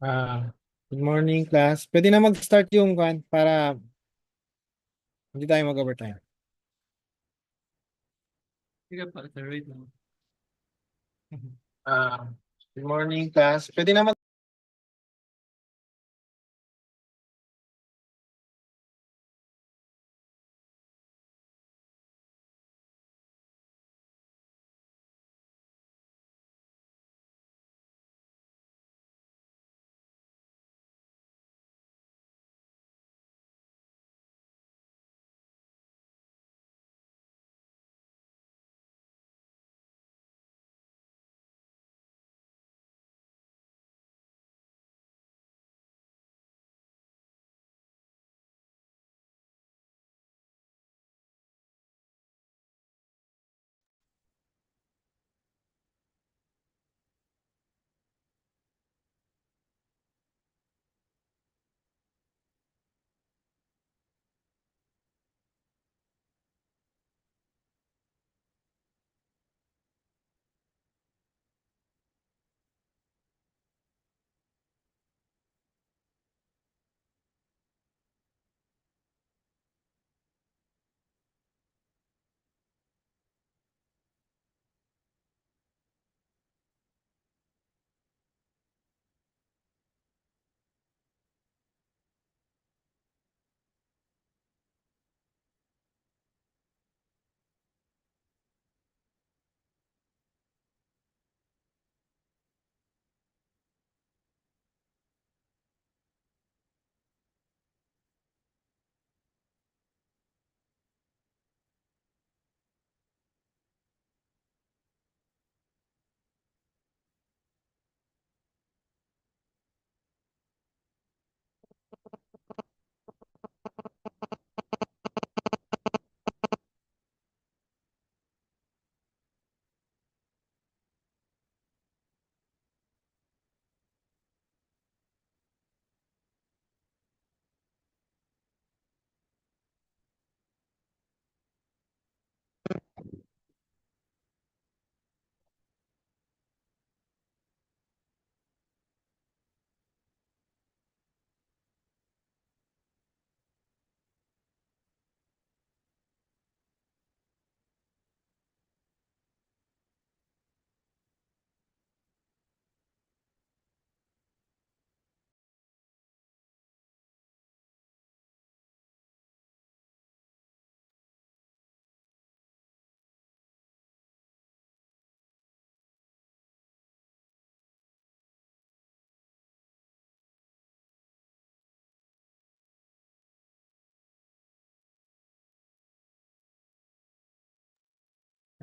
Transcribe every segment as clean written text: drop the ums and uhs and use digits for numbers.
Ah, Good morning, class. Pwede na mag-start yung kwan para hindi tayo mag-overtime. Sige pa, sir, wait lang. Ah, Good morning, class. Pwede na mag-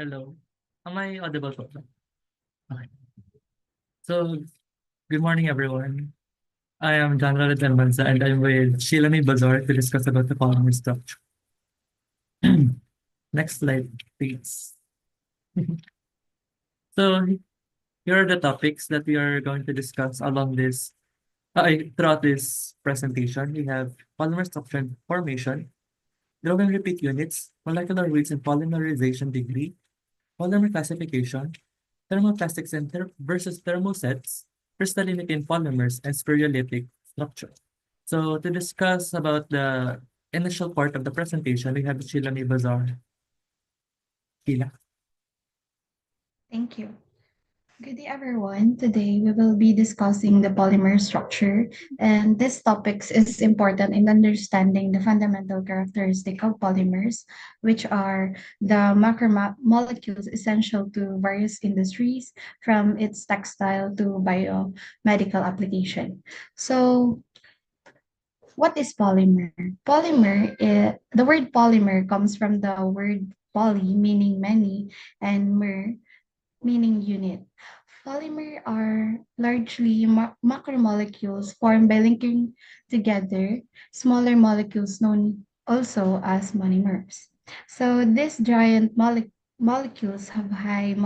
Hello. Am I audible po? Okay. So, good morning, everyone. I am John Lalit Almanza, and I'm with Sheila May Bazar to discuss about the polymer structure. Next slide, please. So, here are the topics that we are going to discuss along this, throughout this presentation. We have polymer structure and formation, drug and repeat units, molecular weights and polymerization degree, polymer classification, thermoplastics and versus thermosets, crystallinity in polymers, and spherolytic structure. So to discuss about the initial part of the presentation, we have Sheila Bazar. Sheila. Thank you. Good day, everyone. Today, we will be discussing the polymer structure, and this topic is important in understanding the fundamental characteristic of polymers, which are the macromolecules essential to various industries, from its textile to biomedical application. So, what is polymer? The word polymer comes from the word poly, meaning many, and mer, meaning unit. Polymer are largely macromolecules formed by linking together smaller molecules known also as monomers. So these giant molecules have high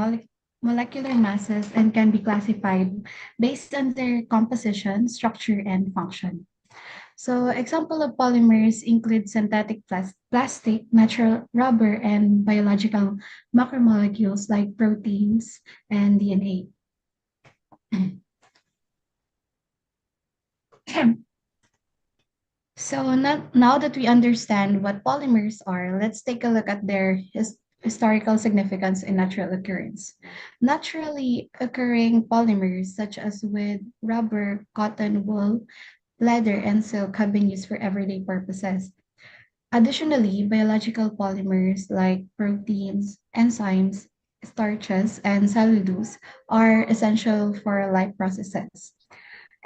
molecular masses and can be classified based on their composition, structure, and function. So example of polymers include synthetic plastic, natural rubber, and biological macromolecules like proteins and DNA. So now that we understand what polymers are, let's take a look at their historical significance in natural occurrence. Naturally occurring polymers such as wood, rubber, cotton, wool, leather, and silk have been used for everyday purposes. Additionally, biological polymers like proteins, enzymes, starches, and cellulose are essential for life processes.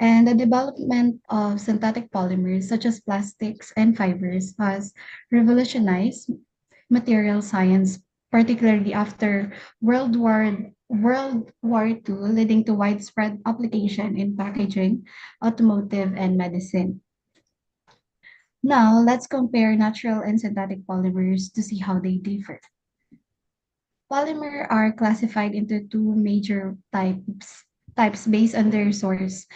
And the development of synthetic polymers such as plastics and fibers has revolutionized material science, particularly after World War II, leading to widespread application in packaging, automotive, and medicine. Now, let's compare natural and synthetic polymers to see how they differ. Polymers are classified into two major types based on their source,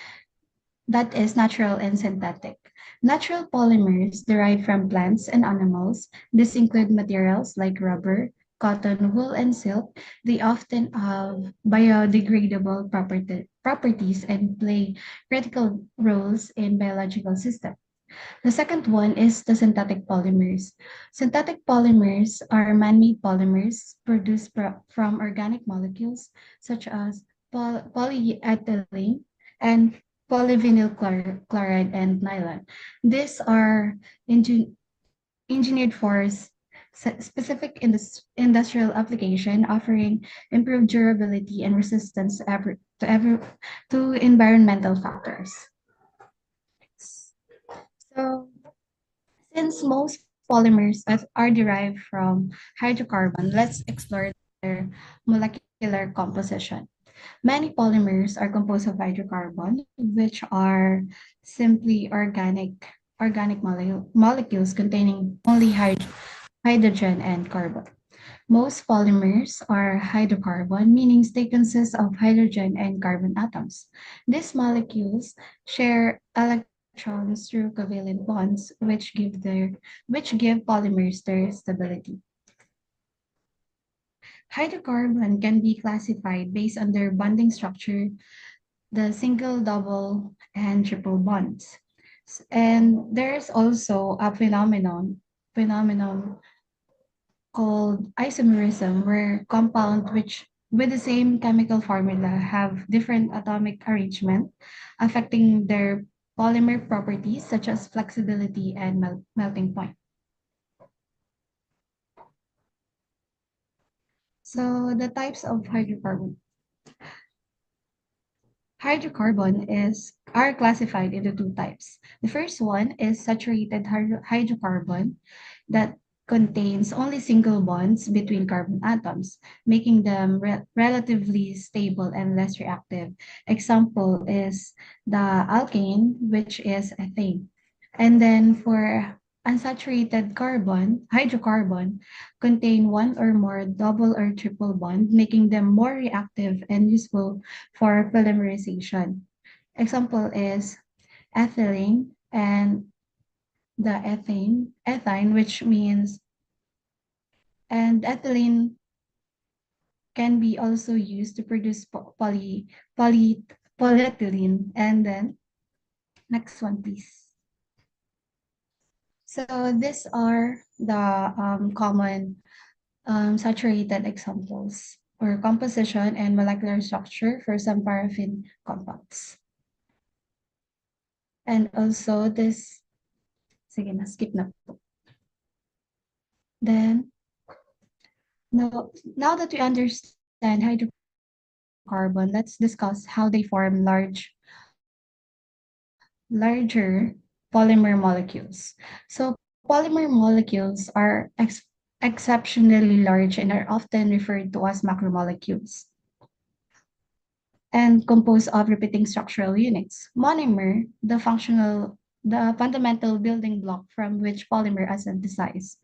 that is natural and synthetic. Natural polymers derived from plants and animals. This include materials like rubber, cotton, wool, and silk. They often have biodegradable properties and play critical roles in biological systems. The second one is the synthetic polymers. Synthetic polymers are man-made polymers produced from organic molecules such as polyethylene and chloride and nylon. These are engi- engineered for specific industrial application, offering improved durability and resistance to environmental factors. So, since most polymers are derived from hydrocarbon, let's explore their molecular composition. Many polymers are composed of hydrocarbon, which are simply organic molecules containing only hydrogen and carbon. Most polymers are hydrocarbon, meaning they consist of hydrogen and carbon atoms. These molecules share electrons through covalent bonds, which give polymers their stability. Hydrocarbon can be classified based on their bonding structure, the single, double, and triple bonds. And there's also a phenomenon called isomerism, where compounds which with the same chemical formula have different atomic arrangement, affecting their polymer properties such as flexibility and melting point. So the types of hydrocarbon are classified into two types. The first one is saturated hydrocarbon that contains only single bonds between carbon atoms, making them relatively stable and less reactive. Example is the alkane, which is ethane. And then for unsaturated hydrocarbon, contain one or more double or triple bond, making them more reactive and useful for polymerization. Example is ethylene and the ethine, which means, and ethylene can be also used to produce polyethylene. And then next one, please. So these are the common saturated examples or composition and molecular structure for some paraffin compounds. And also this, sige na, skip na po. Then, now that we understand hydrocarbon, let's discuss how they form larger polymer molecules. So polymer molecules are exceptionally large and are often referred to as macromolecules and composed of repeating structural units. Monomer, the fundamental building block from which polymer are synthesized.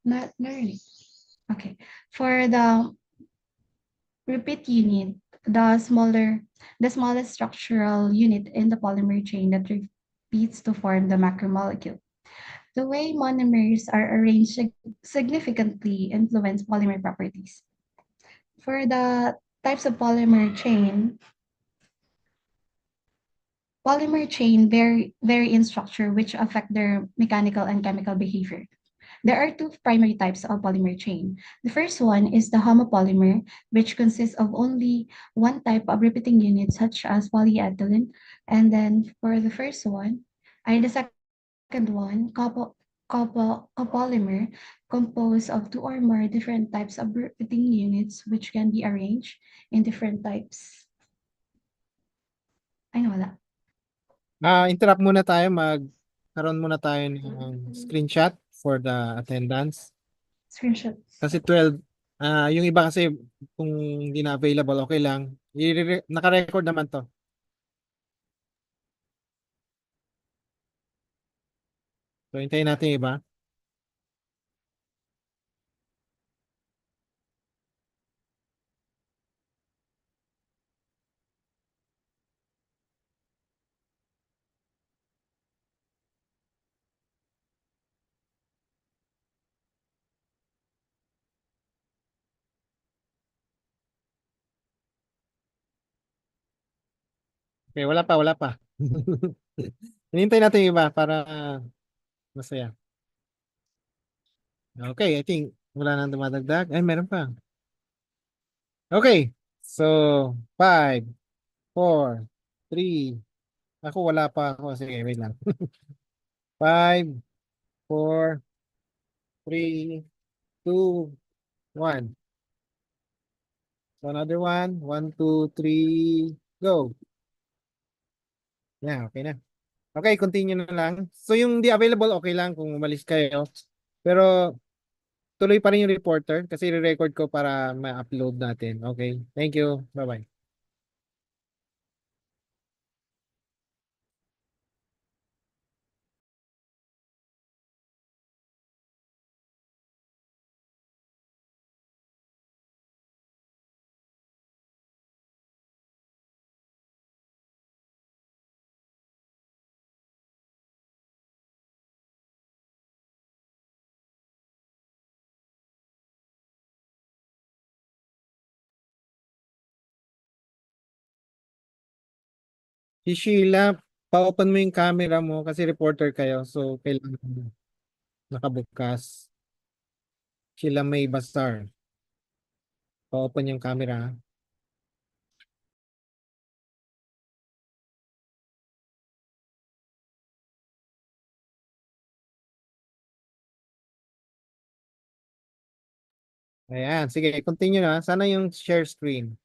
Not really. Okay. For the repeat unit, the smallest structural unit in the polymer chain that repeats to form the macromolecule. The way monomers are arranged significantly influence polymer properties. For the types of polymer chain, polymer chain vary in structure, which affect their mechanical and chemical behavior. There are two primary types of polymer chain. The first one is the homopolymer, which consists of only one type of repeating unit, such as polyethylene. And then for the first one, the second one, copolymer, composed of two or more different types of repeating units, which can be arranged in different types. Ay, wala. Interrupt muna tayo, magkaroon muna tayo ng screenshot for the attendance. Screenshot. Kasi 12, yung iba kasi kung hindi na available, okay lang. Naka-record naman to. So, hintayin natin yung iba. Okay, wala pa, wala pa. Hinintay natin yung iba para masaya. Okay, I think wala nang dumadagdag. Ay, meron pa. Okay, so 5, 4, 3. Ako wala pa ako. Sige, wait lang. 5, 4, 3, 2, 1. So another one. 1, 2, 3, go. Yeah, okay na. Okay, continue na lang. So yung di available, okay lang kung umalis kayo. Pero tuloy pa rin yung reporter kasi re-record ko para ma-upload natin. Okay, thank you. Bye-bye. Si Sheila, pa-open mo yung camera mo kasi reporter kayo. So, kailangan nakabukas. Sheila May Bastar. Pa-open yung camera. Ayan, sige, continue na. Sana yung share screen.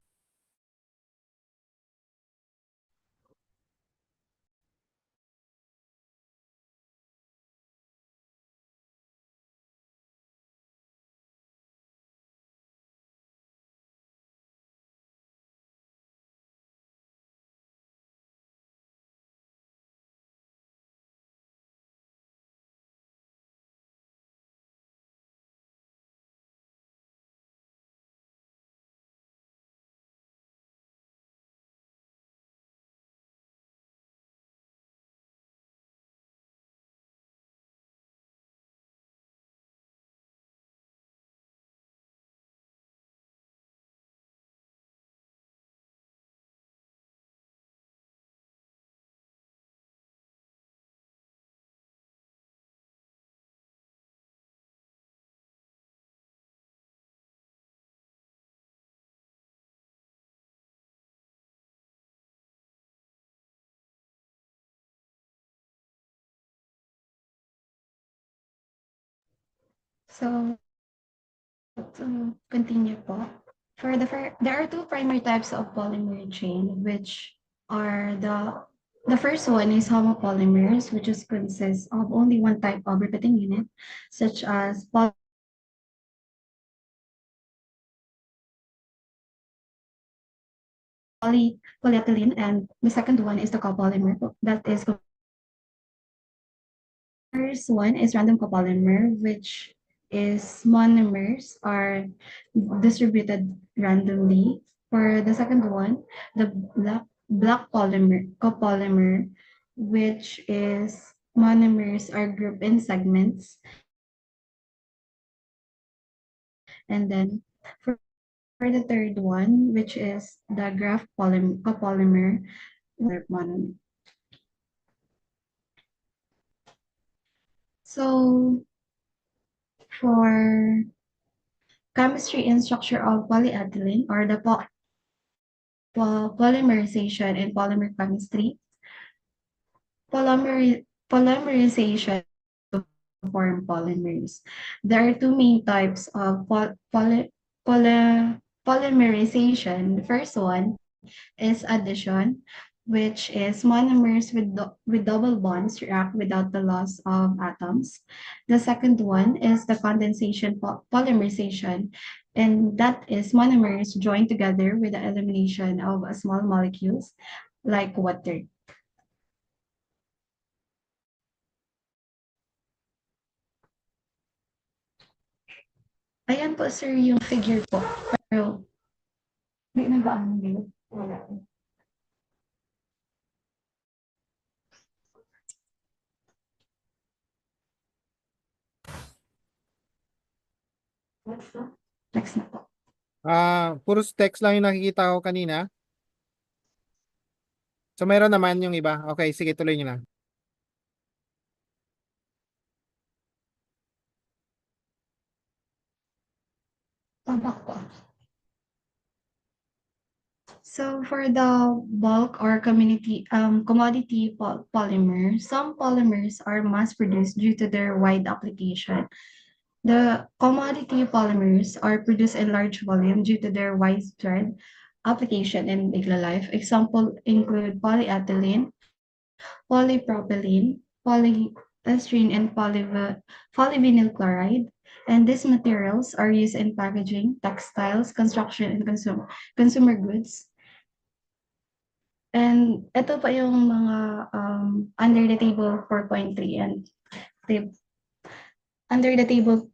So, to continue po. There are two primary types of polymer chain, which are the first one is homopolymers, which is consists of only one type of repeating unit, such as polyethylene, and the second one is the copolymer. That is first one is random copolymer, which is monomers are distributed randomly. For the second one, the black copolymer, which is monomers are grouped in segments. And then for the third one, which is the graph copolymer, monomer. So for chemistry and structure of polyethylene or the polymerization in polymer chemistry, polymerization form polymers. There are two main types of polymerization. The first one is addition, which is monomers with double bonds react without the loss of atoms. The second one is the condensation polymerization, and that is monomers joined together with the elimination of small molecules like water. Ayan po, sir, yung figure po. Pero, di na ba ano yun? Wala. Next na po. Puros text lang yung nakikita ko kanina. So meron naman yung iba. Okay, sige, tuloy nyo lang. Tabak po. So for the bulk or commodity polymers, some polymers are mass produced due to their wide application. The commodity polymers are produced in large volume due to their widespread application in daily life. Example include polyethylene, polypropylene, polyester, and polyvinyl chloride. And these materials are used in packaging, textiles, construction, and consumer goods. And ito pa yung mga under the table 4.3 and under the table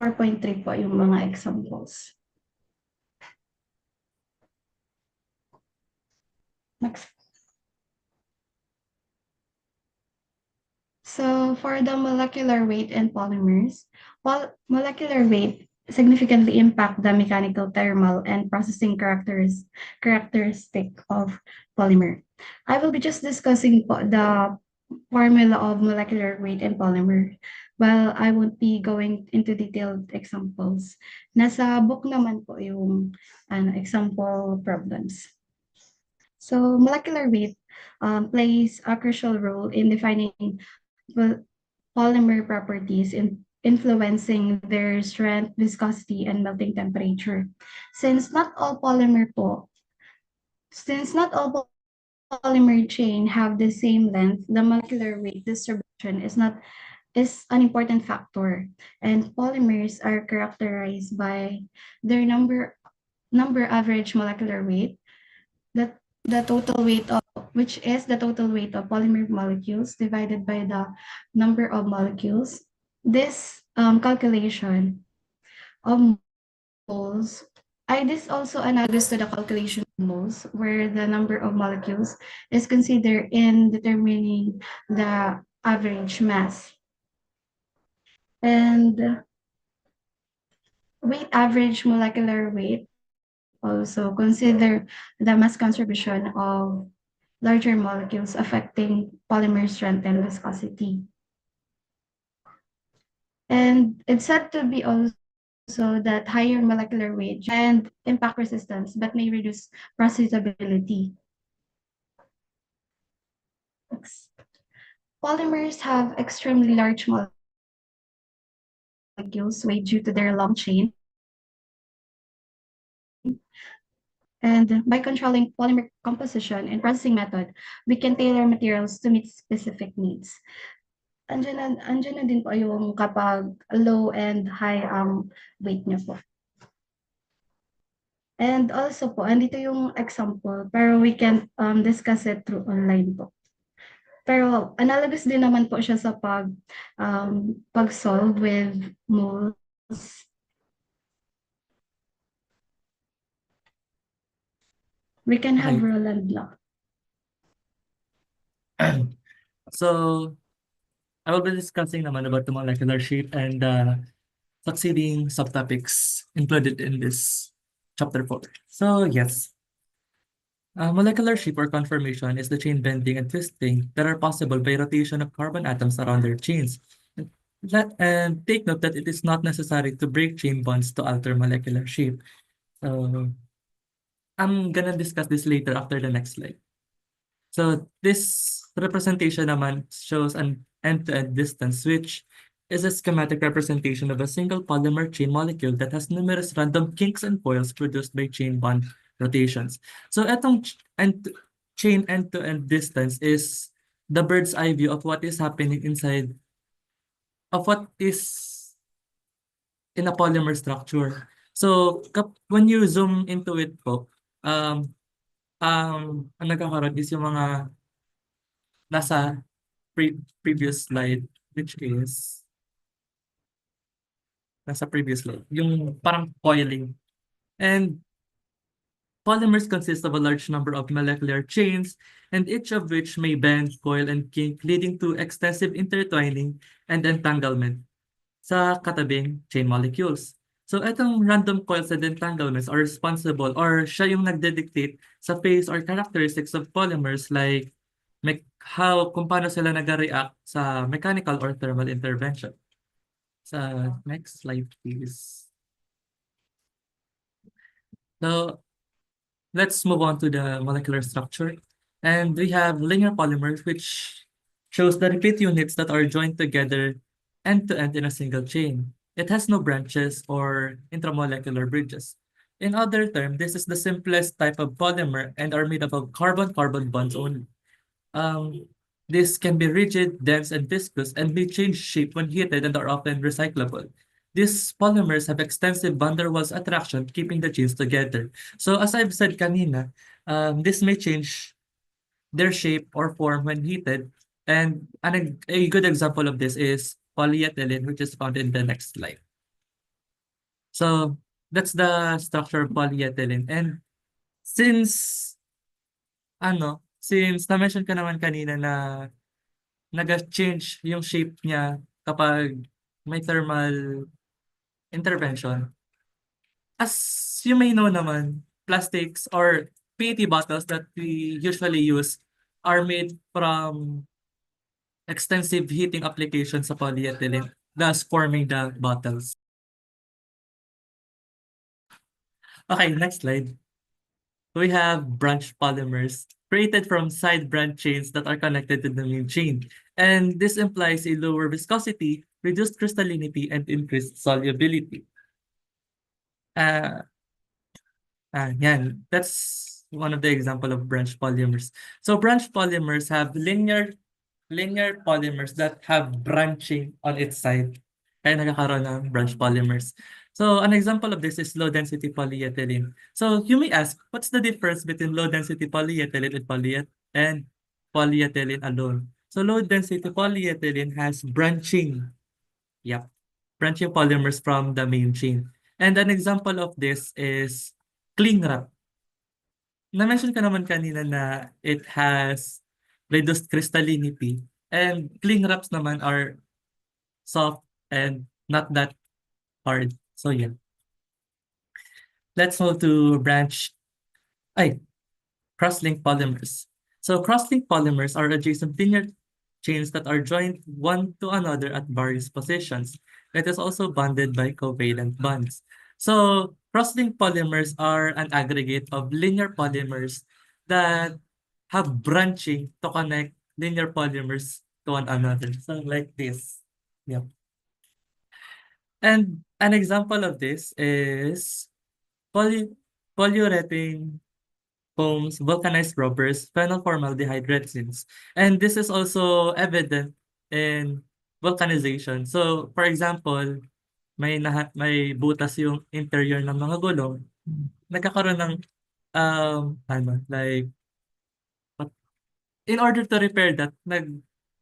4.3 po yung mga examples. Next. So for the molecular weight and polymers, molecular weight significantly impact the mechanical, thermal, and processing characteristic of polymer. I will be just discussing the formula of molecular weight and polymer. Well, I won't be going into detailed examples. Nasa book naman po yung example problems. So molecular weight plays a crucial role in defining polymer properties in influencing their strength, viscosity, and melting temperature. Since not all polymer chain have the same length, the molecular weight distribution is an important factor. And polymers are characterized by their number average molecular weight, the total weight of which is the total weight of polymer molecules divided by the number of molecules. This calculation of moles, this also analogous to the calculation of moles, where the number of molecules is considered in determining the average mass. And average molecular weight also consider the mass contribution of larger molecules affecting polymer strength and viscosity. And it's said to be also that higher molecular weight and impact resistance, but may reduce processability. Polymers have extremely large molecules weight due to their long chain. And by controlling polymer composition and processing method, we can tailor materials to meet specific needs. Andiyan na din po yung kapag low and high ang weight niya po. And also po, andito yung example, pero we can discuss it through online po. Pero analogous din naman po siya sa pag-solve with moles. We can have Okay. Roland law. So, I will be discussing naman about the molecular shape and succeeding subtopics included in this chapter 4. So, yes. Molecular shape or conformation is the chain bending and twisting that are possible by rotation of carbon atoms around their chains. And take note that it is not necessary to break chain bonds to alter molecular shape. So I'm gonna discuss this later after the next slide. So this representation naman shows an end-to-end distance, which is a schematic representation of a single polymer chain molecule that has numerous random kinks and foils produced by chain bond rotations. So etong chain end-to-end distance is the bird's eye view of what is happening inside of what is in a polymer structure. So when you zoom into it po, ang nagkakaroon is yung mga nasa previous slide, which is nasa previous slide, yung parang coiling. And polymers consist of a large number of molecular chains, and each of which may bend, coil, and kink, leading to extensive intertwining and entanglement sa katabing chain molecules. So itong random coils and entanglements are responsible or siya yung nagdedictate sa phase or characteristics of polymers like kung paano sila nag-react sa mechanical or thermal intervention. Sa next slide, please. So let's move on to the molecular structure. And we have linear polymers, which shows the repeat units that are joined together end-to-end in a single chain. It has no branches or intramolecular bridges. In other terms, this is the simplest type of polymer and are made up of carbon-carbon bonds only. Um, this can be rigid, dense, and viscous and may change shape when heated and are often recyclable. These polymers have extensive van der Waals attraction, keeping the chains together. So as I've said kanina, this may change their shape or form when heated. And a good example of this is polyethylene, which is found in the next slide. So that's the structure of polyethylene. And since na-mention ko naman kanina na nag-change yung shape niya kapag may thermal intervention. As you may know naman, plastics or PET bottles that we usually use are made from extensive heating applications sa polyethylene, thus forming the bottles. Okay, next slide. We have branch polymers created from side branch chains that are connected to the main chain. And this implies a lower viscosity, reduced crystallinity, and increased solubility. Yan. That's one of the example of branch polymers. So branch polymers have linear polymers that have branching on its side. Kaya nagkakaroon ng branch polymers. So an example of this is low density polyethylene. So you may ask, what's the difference between low density polyethylene and polyethylene alone? So low density polyethylene has branching. Yep. Branching polymers from the main chain. And an example of this is cling wrap. Na-mention ka naman kanina na it has reduced crystallinity. And cling wraps naman are soft and not that hard. So yeah. Let's move to cross-linked polymers. So cross-linked polymers are adjacent linear chains that are joined one to another at various positions. It is also bonded by covalent bonds. So cross-linked polymers are an aggregate of linear polymers that have branching to connect linear polymers to one another. So like this. Yep. And an example of this is polyurethane foams, vulcanized rubbers, phenylformaldehyde resins. And this is also evident in vulcanization. So, for example, may butas yung interior ng mga gulong. Nagkakaroon ng like in order to repair that,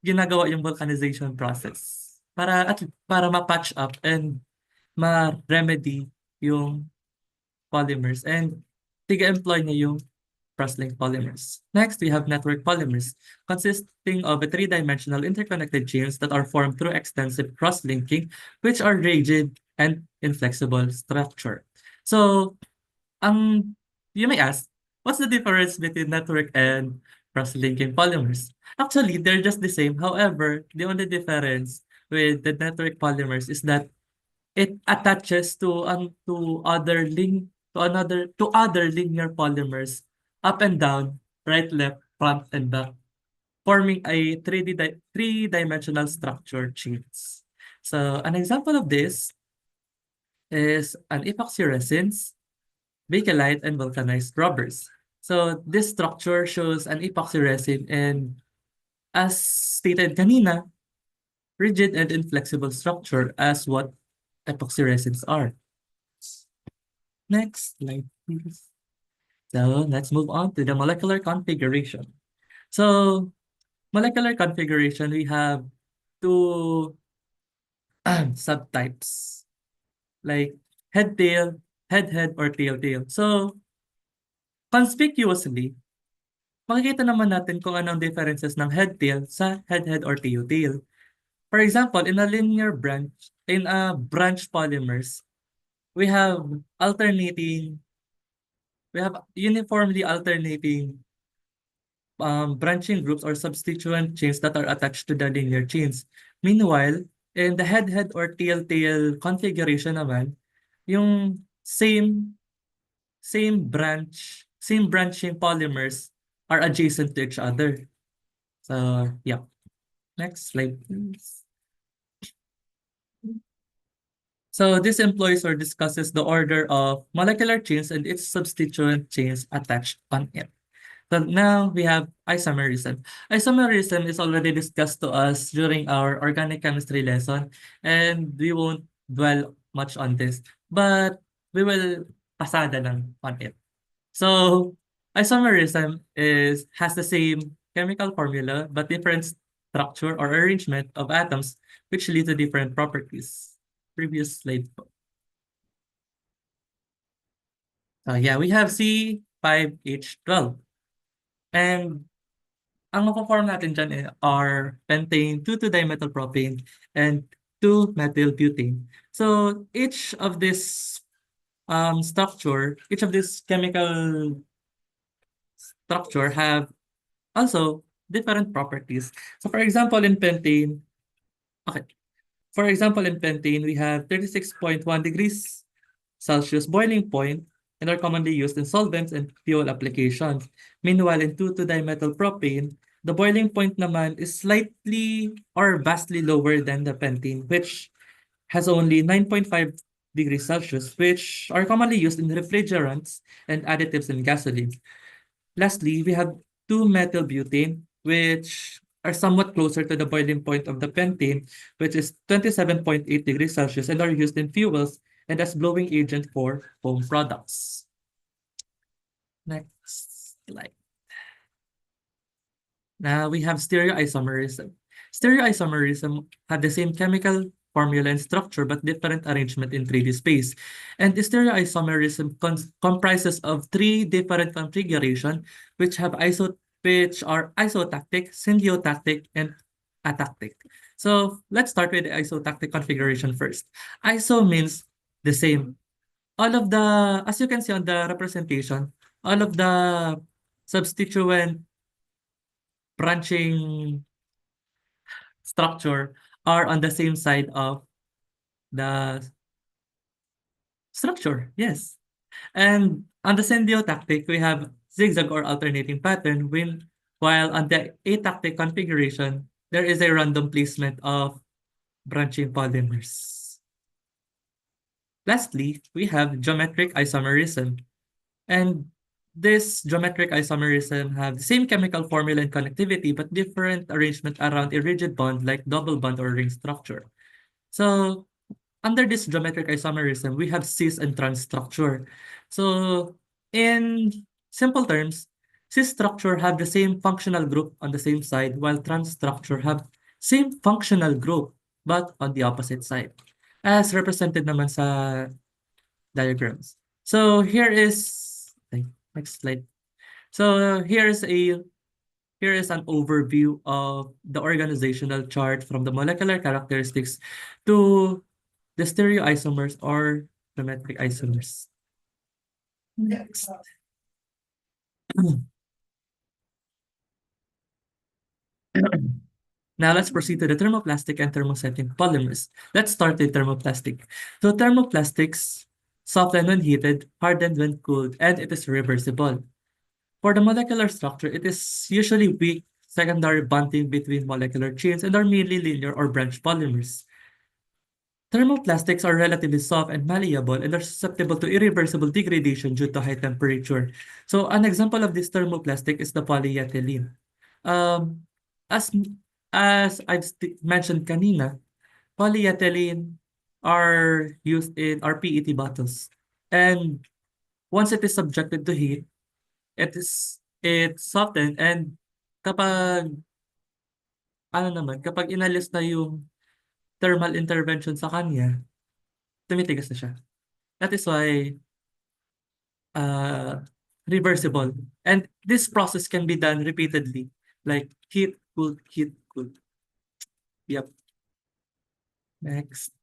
ginagawa yung vulcanization process para ma-patch up and ma-remedy yung polymers and tiga-employ niya yung cross-linked polymers. Next, we have network polymers, consisting of a three-dimensional interconnected chains that are formed through extensive cross-linking, which are rigid and inflexible structure. So, you may ask, what's the difference between network and cross-linking polymers? Actually, they're just the same. However, the only difference with the network polymers is that it attaches to other linear polymers up and down, right, left, front, and back, forming a 3D three-dimensional structure chains. So an example of this is an epoxy resins, bakelite, and vulcanized rubbers. So this structure shows an epoxy resin and, as stated kanina, rigid and inflexible structure as what epoxy resins are. Next slide, please. So let's move on to the molecular configuration. So molecular configuration, we have two subtypes, like head-tail, head-head, or tail-tail. So conspicuously, makikita naman natin kung anong differences ng head-tail sa head-head or tail-tail. For example, in a branch polymers, we have uniformly alternating branching groups or substituent chains that are attached to the linear chains. Meanwhile, in the head-head or tail-tail configuration naman, yung same branching polymers are adjacent to each other. So, yeah. Next slide, please. So this employs or discusses the order of molecular chains and its substituent chains attached on it. So now we have isomerism. Isomerism is already discussed to us during our organic chemistry lesson, and we won't dwell much on this, but we will pasada lang on it. So isomerism has the same chemical formula but different structure or arrangement of atoms which lead to different properties. Previous slide po. Yeah, we have C5H12. And ang mapo-form natin dyan are pentane, 2,2-dimethylpropane, and 2-methylbutane. So each of this chemical structure have also different properties. So for example, in pentane, we have 36.1 degrees Celsius boiling point and are commonly used in solvents and fuel applications. Meanwhile, in 2,2-dimethylpropane, the boiling point naman is slightly or vastly lower than the pentane, which has only 9.5 degrees Celsius, which are commonly used in refrigerants and additives in gasoline. Lastly, we have 2-methylbutane, which are somewhat closer to the boiling point of the pentane, which is 27.8 degrees Celsius and are used in fuels and as blowing agent for foam products. Next slide. Now we have stereoisomerism. Stereoisomerism have the same chemical formula and structure but different arrangement in 3D space. And the stereoisomerism comprises of three different configurations which are isotactic, syndiotactic, and atactic. So let's start with the isotactic configuration first. Iso means the same. As you can see on the representation, all of the substituent branching structure are on the same side of the structure. Yes. And on the symbiotic, we have zigzag or alternating pattern while on the atactic configuration, there is a random placement of branching polymers. Lastly, we have geometric isomerism. And this geometric isomerism have the same chemical formula and connectivity, but different arrangement around a rigid bond like double bond or ring structure. So under this geometric isomerism, we have cis and trans structure. So in simple terms, cis structure have the same functional group on the same side, while trans structure have same functional group, but on the opposite side, as represented naman sa diagrams. So next slide. So here is an overview of the organizational chart from the molecular characteristics to the stereoisomers or geometric isomers. Next. Now let's proceed to the thermoplastic and thermosetting polymers. Let's start with thermoplastic. So thermoplastics soften when heated, harden when cooled, and it is reversible. For the molecular structure, it is usually weak secondary bonding between molecular chains and are merely linear or branch polymers. Thermoplastics are relatively soft and malleable and are susceptible to irreversible degradation due to high temperature. So an example of this thermoplastic is the polyethylene. Um, as as mentioned kanina, polyethylene are used in our PET bottles. And once it is subjected to heat, it's softened and kapag kapag inalis na yung thermal intervention sa kanya, tumitigas na siya. That is why uh, reversible. And this process can be done repeatedly, like heat, cool, heat, cool. Yep. Next.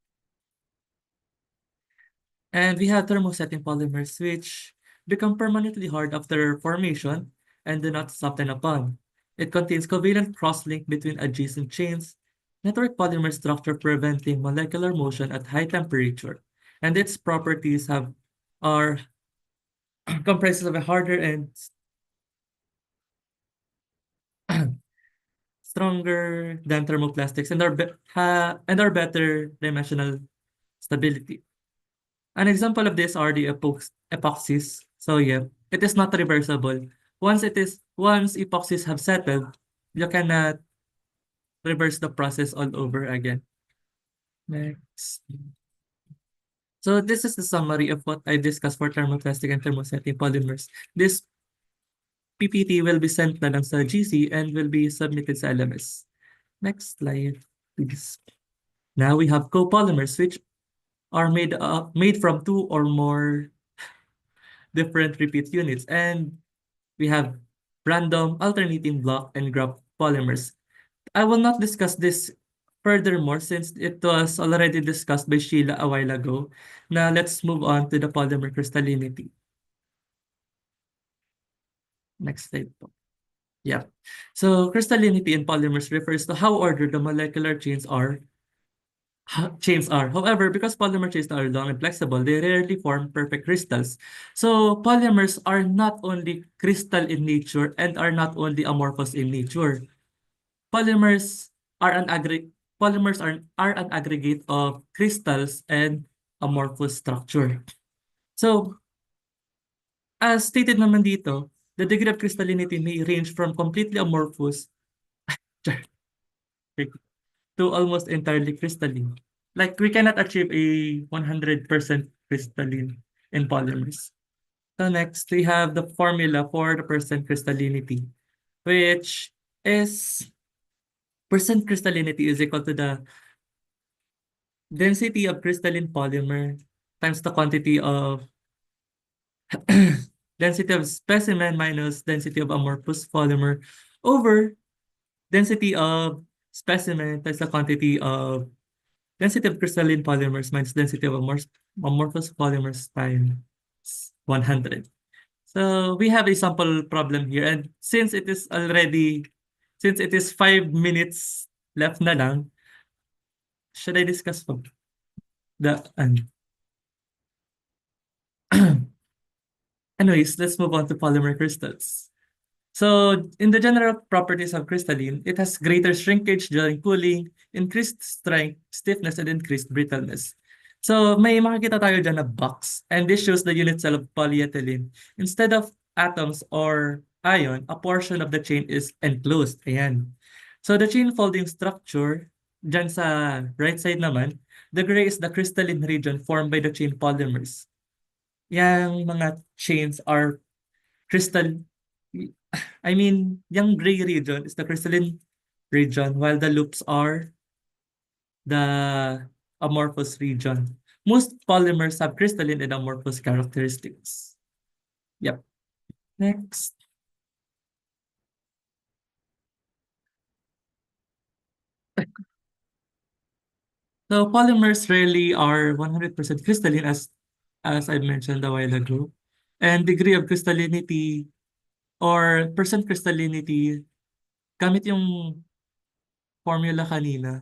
And we have thermosetting polymers, which become permanently hard after formation and do not soften upon. It contains covalent cross-link between adjacent chains, network polymer structure preventing molecular motion at high temperature, and its properties are comprises of a harder and stronger than thermoplastics and are better dimensional stability. An example of this are the epoxies. So yeah, it is not reversible. Once epoxies have settled, you cannot reverse the process all over again. Next. So this is the summary of what I discussed for thermoplastic and thermosetting polymers. This PPT will be sent na lang sa GC and will be submitted sa LMS. Next slide, please. Now we have copolymers, which are made from two or more different repeat units, and we have random alternating block and graph polymers. I will not discuss this furthermore since it was already discussed by Sheila a while ago. Now let's move on to the polymer crystallinity. Next slide po. Yeah. So crystallinity in polymers refers to how ordered the molecular chains are. However, because polymer chains are long and flexible, they rarely form perfect crystals. So polymers are not only crystal in nature and are not only amorphous in nature. Polymers are an aggregate are an aggregate of crystals and amorphous structure. So, as stated naman dito, the degree of crystallinity may range from completely amorphous to almost entirely crystalline. Like we cannot achieve a 100% crystalline in polymers. So next, we have the formula for the percent crystallinity, which is percent crystallinity is equal to the density of crystalline polymer times the quantity of density of specimen minus density of amorphous polymer over density of specimen times the quantity of density of crystalline polymers minus density of amorphous polymers times 100. So we have a sample problem here, and since it is 5 minutes left na lang, should I discuss the anyways, let's move on to polymer crystals. So, in the general properties of crystalline, it has greater shrinkage during cooling, increased strength, stiffness, and increased brittleness. So, may makikita tayo dyan na box, and this shows the unit cell of polyethylene. Instead of atoms or ion, a portion of the chain is enclosed. Ayan. So, the chain folding structure, dyan sa right side naman, the gray is the crystalline region formed by the chain polymers. Yang mga chains are crystal yung gray region is the crystalline region while the loops are the amorphous region. Most polymers have crystalline and amorphous characteristics. Yep. Next. So polymers rarely are 100% crystalline as I mentioned a while ago. And degree of crystallinity or percent crystallinity gamit yung formula kanina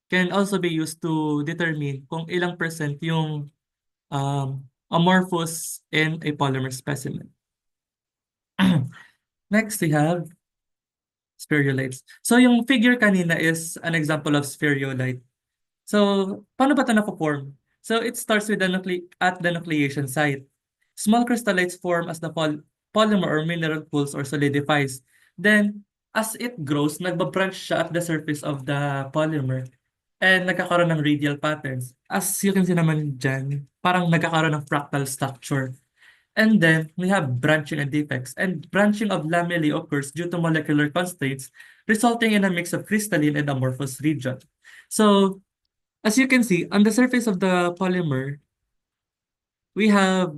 can also be used to determine kung ilang percent yung amorphous in a polymer specimen. Next, we have spherulites. So yung figure kanina is an example of spherulite. So, paano ba ito na-form? So, it starts with at the nucleation site. Small crystallites form as the polymer or mineral cools or solidifies. Then, as it grows, nagbabranch siya at the surface of the polymer. And nagkakaroon ng radial patterns. As you can see naman dyan, parang nagkakaroon ng fractal structure. And then, we have branching and defects. And branching of lamellae occurs due to molecular constraints, resulting in a mix of crystalline and amorphous region. So, as you can see, on the surface of the polymer, we have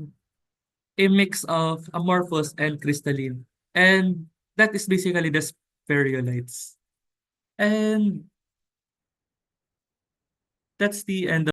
a mix of amorphous and crystalline. And that is basically the spherulites. And that's the end